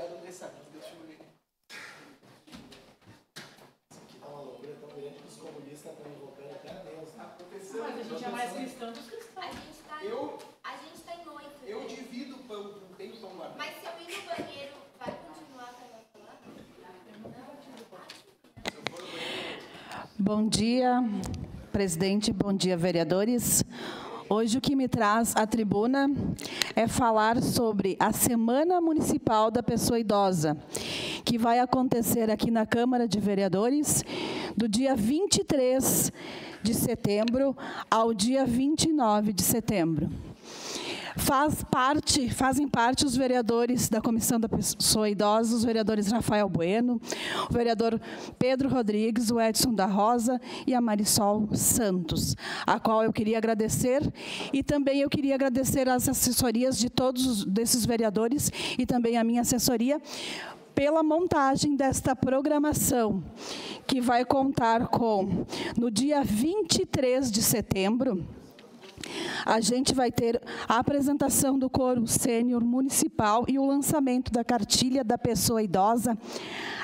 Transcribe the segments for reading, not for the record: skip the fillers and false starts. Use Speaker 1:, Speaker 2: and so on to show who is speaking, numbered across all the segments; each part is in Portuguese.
Speaker 1: Obrigado, Andressa. Deixa eu ver. Isso aqui tá uma loucura tão grande que os comunistas estão invocando até a Deus. Aconteceu.
Speaker 2: Mas a gente é mais cristão dos cristãos.
Speaker 3: A gente tá em 8.
Speaker 1: Eu divido o pão, não tenho pão lá.
Speaker 3: Mas se eu ir no banheiro, vai continuar pra falar?
Speaker 4: Bom dia, presidente. Bom dia, vereadores. Hoje o que me traz à tribuna é falar sobre a Semana Municipal da Pessoa Idosa, que vai acontecer aqui na Câmara de Vereadores do dia 23 de setembro ao dia 29 de setembro. Fazem parte os vereadores da Comissão da Pessoa Idosa, os vereadores Rafael Bueno, o vereador Pedro Rodrigues, o Edson da Rosa e a Marisol Santos, a qual eu queria agradecer, e também eu queria agradecer as assessorias de todos desses vereadores e também a minha assessoria pela montagem desta programação, que vai contar com, no dia 23 de setembro, a gente vai ter a apresentação do coro sênior municipal e o lançamento da cartilha da pessoa idosa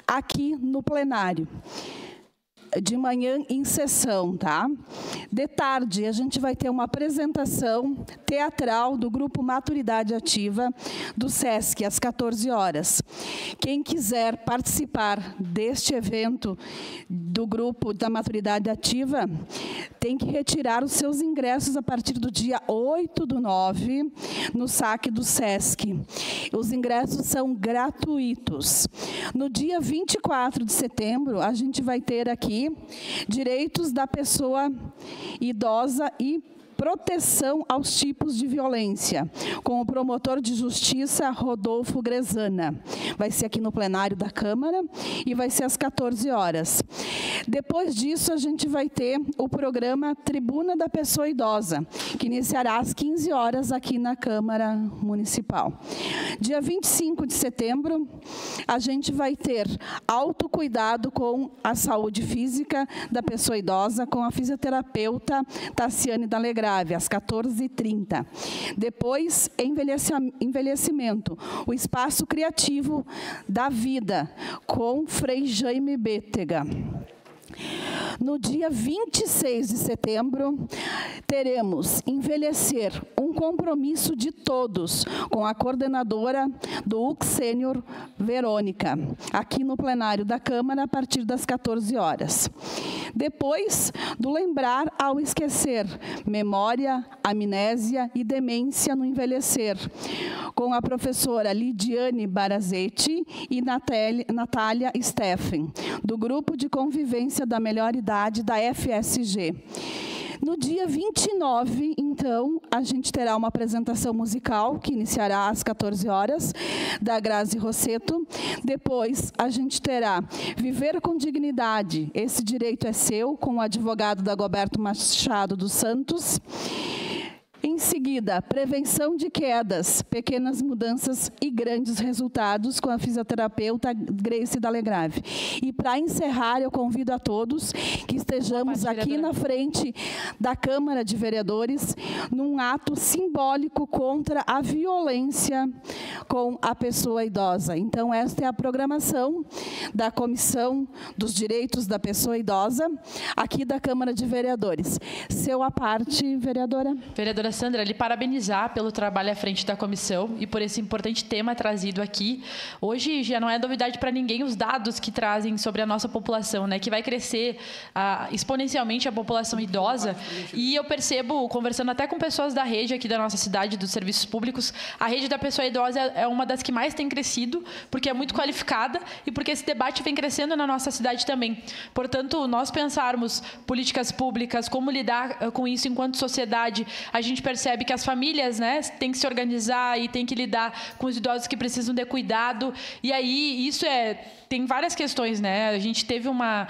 Speaker 4: aqui no plenário. De manhã em sessão, tá? De tarde, a gente vai ter uma apresentação teatral do Grupo Maturidade Ativa do SESC, às 14 horas. Quem quiser participar deste evento do Grupo da Maturidade Ativa, tem que retirar os seus ingressos a partir do dia 8/9, no saque do SESC. Os ingressos são gratuitos. No dia 24 de setembro, a gente vai ter aqui direitos da pessoa idosa e proteção aos tipos de violência, com o promotor de justiça Rodolfo Grezana. Vai ser aqui no plenário da Câmara e vai ser às 14 horas. Depois disso, a gente vai ter o programa Tribuna da Pessoa Idosa, que iniciará às 15 horas aqui na Câmara Municipal. Dia 25 de setembro, a gente vai ter autocuidado com a saúde física da pessoa idosa, com a fisioterapeuta Tassiane D'Alegrave, às 14h30. Depois, envelhecimento, o espaço criativo da vida, com Frei Jaime Bétega. No dia 26 de setembro, teremos Envelhecer, um compromisso de todos, com a coordenadora do UC Sênior, Verônica, aqui no plenário da Câmara, a partir das 14 horas. Depois do Lembrar ao Esquecer, Memória, Amnésia e Demência no Envelhecer, com a professora Lidiane Barazetti e Natália Steffen, do Grupo de Convivência da Melhor Idade da FSG. No dia 29, então, a gente terá uma apresentação musical, que iniciará às 14 horas, da Grazi Rosseto. Depois, a gente terá Viver com Dignidade, Esse Direito é Seu, com o advogado Dagoberto Machado dos Santos. Em seguida, Prevenção de Quedas, Pequenas Mudanças e Grandes Resultados, com a fisioterapeuta Grace D'Alegrave. E, para encerrar, eu convido a todos que estejamos aqui na frente da Câmara de Vereadores, num ato simbólico contra a violência com a pessoa idosa. Então, esta é a programação da Comissão dos Direitos da Pessoa Idosa, aqui da Câmara de Vereadores. Seu à parte, vereadora.
Speaker 2: Vereadora Sandra, lhe parabenizar pelo trabalho à frente da comissão e por esse importante tema trazido aqui. Hoje já não é novidade para ninguém os dados que trazem sobre a nossa população, né, que vai crescer exponencialmente a população idosa. E eu percebo, conversando até com pessoas da rede aqui da nossa cidade, dos serviços públicos, a rede da pessoa idosa é uma das que mais tem crescido, porque é muito qualificada e porque esse debate vem crescendo na nossa cidade também. Portanto, nós pensarmos políticas públicas, como lidar com isso enquanto sociedade, a gente percebe que as famílias, né, têm que se organizar e têm que lidar com os idosos que precisam de cuidado. E aí, isso tem várias questões, né? A gente teve uma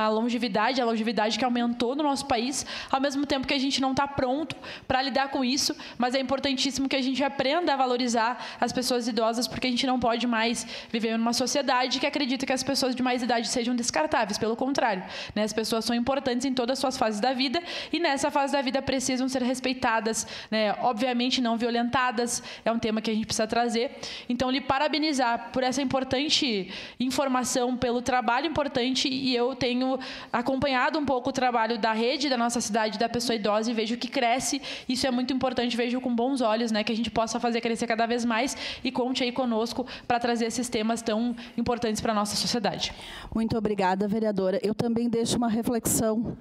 Speaker 2: longevidade, a longevidade que aumentou no nosso país, ao mesmo tempo que a gente não está pronto para lidar com isso, mas é importantíssimo que a gente aprenda a valorizar as pessoas idosas, porque a gente não pode mais viver numa sociedade que acredita que as pessoas de mais idade sejam descartáveis. Pelo contrário, né? As pessoas são importantes em todas as suas fases da vida e nessa fase da vida precisam ser respeitadas, né, obviamente não violentadas, é um tema que a gente precisa trazer. Então, lhe parabenizar por essa importante informação, pelo trabalho importante, e eu tenho acompanhado um pouco o trabalho da rede da nossa cidade, da pessoa idosa, e vejo que cresce. Isso é muito importante, vejo com bons olhos, né, que a gente possa fazer crescer cada vez mais, e conte aí conosco para trazer esses temas tão importantes para a nossa sociedade.
Speaker 4: Muito obrigada, vereadora. Eu também deixo uma reflexão.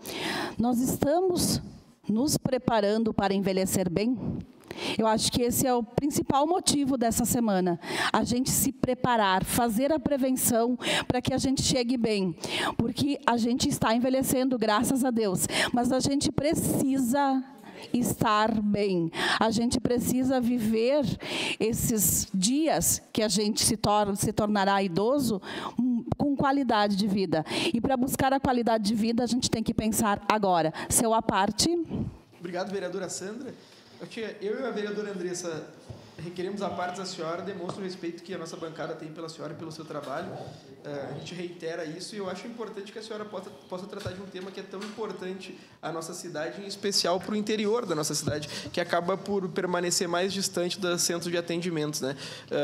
Speaker 4: Nós estamos nos preparando para envelhecer bem? Eu acho que esse é o principal motivo dessa semana. A gente se preparar, fazer a prevenção para que a gente chegue bem. Porque a gente está envelhecendo, graças a Deus. Mas a gente precisa estar bem. A gente precisa viver esses dias que a gente se tornará idoso com qualidade de vida. E para buscar a qualidade de vida, a gente tem que pensar agora. Seu à parte.
Speaker 5: Obrigado, vereadora Sandra. Eu e a vereadora Andressa requeremos a parte da senhora, demonstra o respeito que a nossa bancada tem pela senhora e pelo seu trabalho. A gente reitera isso e eu acho importante que a senhora possa tratar de um tema que é tão importante à nossa cidade, em especial para o interior da nossa cidade, que acaba por permanecer mais distante dos centros de atendimentos, né?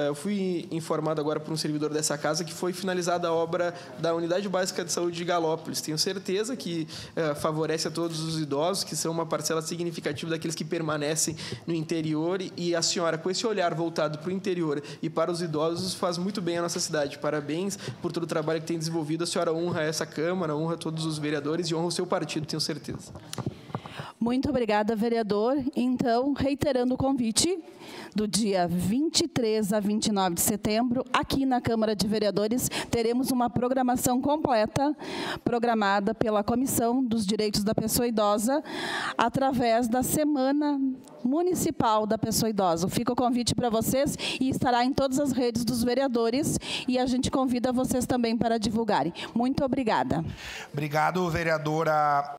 Speaker 5: Eu fui informado agora por um servidor dessa casa que foi finalizada a obra da Unidade Básica de Saúde de Galópolis. Tenho certeza que favorece a todos os idosos, que são uma parcela significativa daqueles que permanecem no interior, e a senhora, com esse olhar voltado para o interior e para os idosos, faz muito bem a nossa cidade. Parabéns por todo o trabalho que tem desenvolvido. A senhora honra essa Câmara, honra todos os vereadores e honra o seu partido, tenho certeza.
Speaker 4: Muito obrigada, vereador. Então, reiterando o convite, do dia 23 a 29 de setembro, aqui na Câmara de Vereadores, teremos uma programação completa, programada pela Comissão dos Direitos da Pessoa Idosa, através da Semana Municipal da Pessoa Idosa. Fica o convite para vocês e estará em todas as redes dos vereadores, e a gente convida vocês também para divulgarem. Muito obrigada.
Speaker 6: Obrigado, vereadora